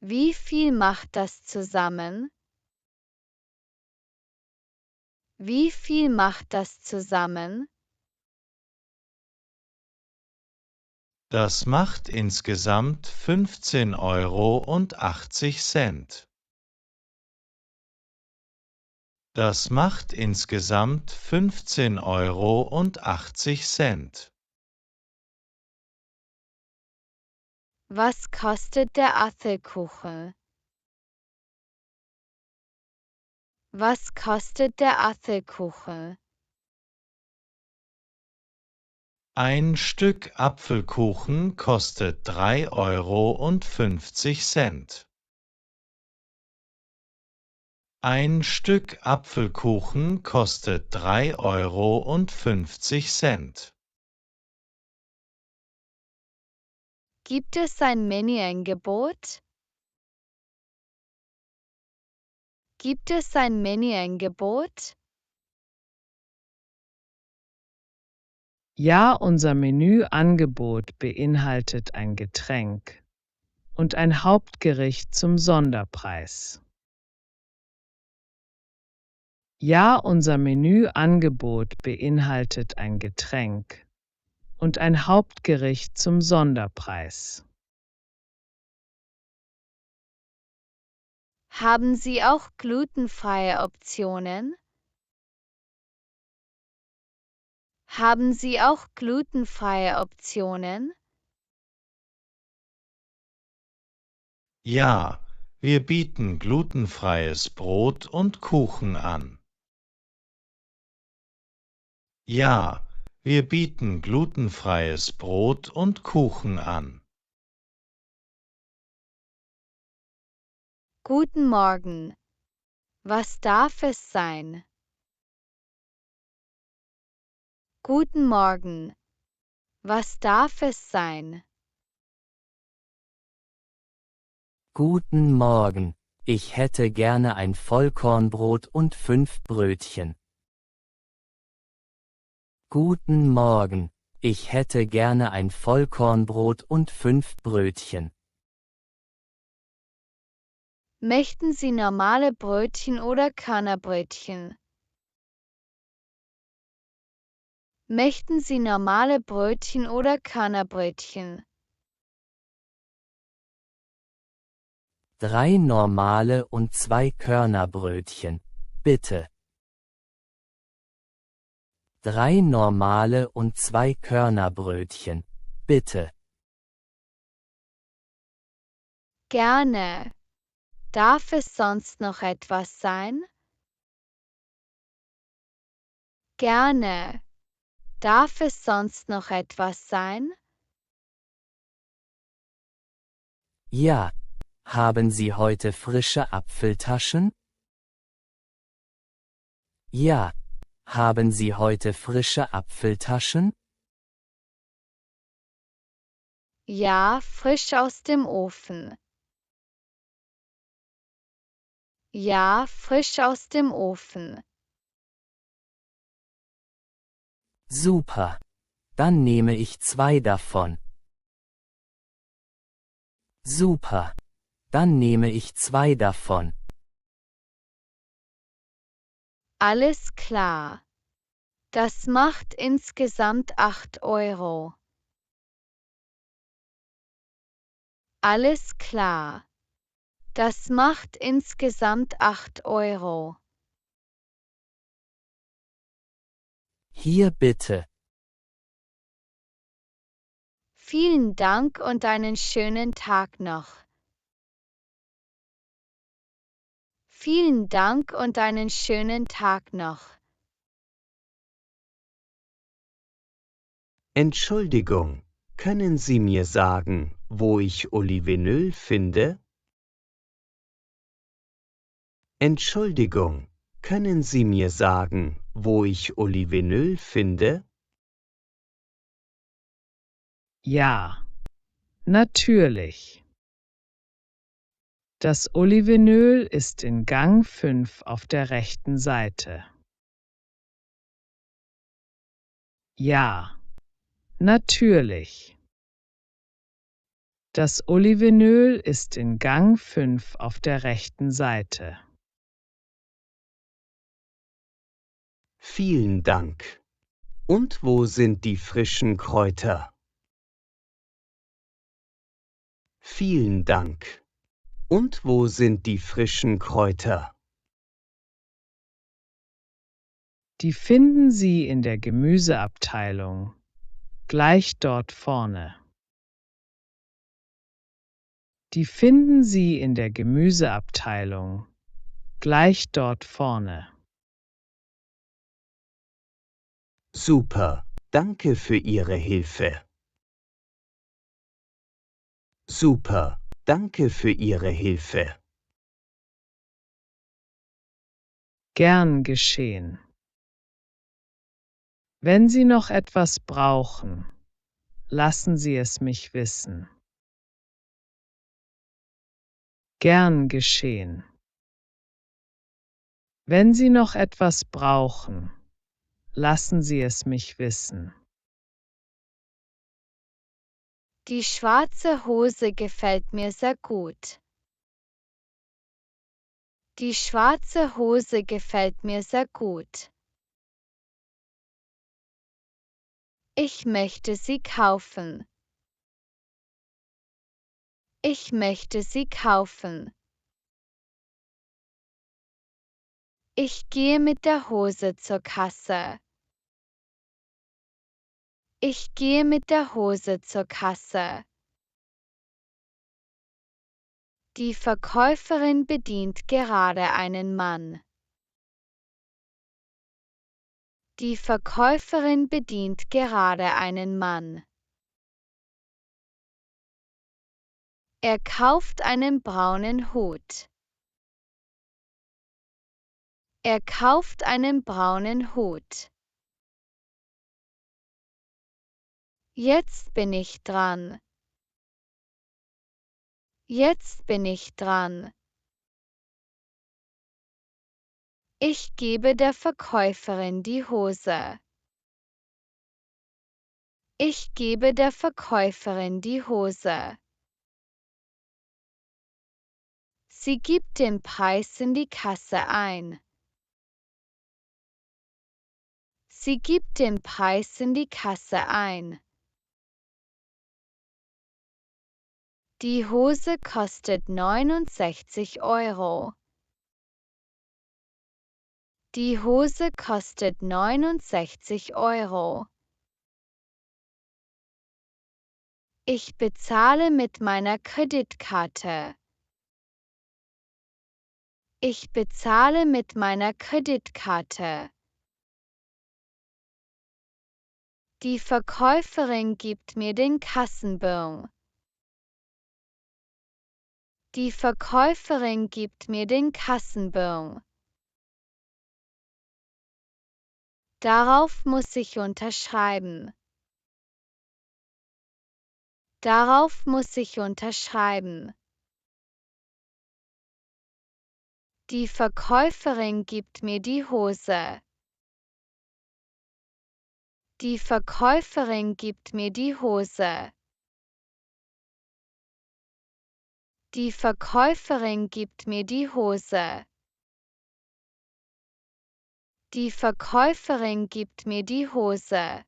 Wie viel macht das zusammen? Wie viel macht das zusammen? Das macht insgesamt 15,80 €. Das macht insgesamt 15,80 €. Was kostet der Apfelkuchen? Was kostet der Apfelkuchen? Ein Stück Apfelkuchen kostet 3,50 €. Ein Stück Apfelkuchen kostet 3,50 €. Gibt es ein Menüangebot? Gibt es ein Menüangebot? Ja, unser Menüangebot beinhaltet ein Getränk und ein Hauptgericht zum Sonderpreis. Ja, unser Menüangebot beinhaltet ein Getränk und ein Hauptgericht zum Sonderpreis. Haben Sie auch glutenfreie Optionen? Haben Sie auch glutenfreie Optionen? Ja, wir bieten glutenfreies Brot und Kuchen an. Ja, wir bieten glutenfreies Brot und Kuchen an. Guten Morgen. Was darf es sein? Guten Morgen. Was darf es sein? Guten Morgen, ich hätte gerne ein Vollkornbrot und 5 Brötchen. Guten Morgen, ich hätte gerne ein Vollkornbrot und 5 Brötchen. Möchten Sie normale Brötchen oder Körnerbrötchen? Möchten Sie normale Brötchen oder Körnerbrötchen? 3 normale und 2 Körnerbrötchen, bitte. 3 normale und 2 Körnerbrötchen, bitte. Gerne. Darf es sonst noch etwas sein? Gerne. Darf es sonst noch etwas sein? Ja, haben Sie heute frische Apfeltaschen? Ja, haben Sie heute frische Apfeltaschen? Ja, frisch aus dem Ofen. Ja, frisch aus dem Ofen. Super. Dann nehme ich 2 davon. Super. Dann nehme ich 2 davon. Alles klar. Das macht insgesamt 8 €. Alles klar. Das macht insgesamt 8 €. Hier bitte. Vielen Dank und einen schönen Tag noch. Vielen Dank und einen schönen Tag noch. Entschuldigung, können Sie mir sagen, wo ich Olivenöl finde? Entschuldigung, können Sie mir sagen, wo ich Olivenöl finde? Ja, natürlich. Das Olivenöl ist in Gang 5 auf der rechten Seite. Ja, natürlich. Das Olivenöl ist in Gang 5 auf der rechten Seite. Vielen Dank. Und wo sind die frischen Kräuter? Vielen Dank. Und wo sind die frischen Kräuter? Die finden Sie in der Gemüseabteilung, gleich dort vorne. Die finden Sie in der Gemüseabteilung, gleich dort vorne. Super, danke für Ihre Hilfe. Super, danke für Ihre Hilfe. Gern geschehen. Wenn Sie noch etwas brauchen, lassen Sie es mich wissen. Gern geschehen. Wenn Sie noch etwas brauchen, lassen Sie es mich wissen. Die schwarze Hose gefällt mir sehr gut. Die schwarze Hose gefällt mir sehr gut. Ich möchte sie kaufen. Ich möchte sie kaufen. Ich gehe mit der Hose zur Kasse. Ich gehe mit der Hose zur Kasse. Die Verkäuferin bedient gerade einen Mann. Die Verkäuferin bedient gerade einen Mann. Er kauft einen braunen Hut. Er kauft einen braunen Hut. Jetzt bin ich dran. Jetzt bin ich dran. Ich gebe der Verkäuferin die Hose. Ich gebe der Verkäuferin die Hose. Sie gibt den Preis in die Kasse ein. Sie gibt den Preis in die Kasse ein. Die Hose kostet 69 Euro. Die Hose kostet 69 Euro. Ich bezahle mit meiner Kreditkarte. Ich bezahle mit meiner Kreditkarte. Die Verkäuferin gibt mir den Kassenbon. Die Verkäuferin gibt mir den Kassenbon. Darauf muss ich unterschreiben. Darauf muss ich unterschreiben. Die Verkäuferin gibt mir die Hose. Die Verkäuferin gibt mir die Hose. Die Verkäuferin gibt mir die Hose. Die Verkäuferin gibt mir die Hose.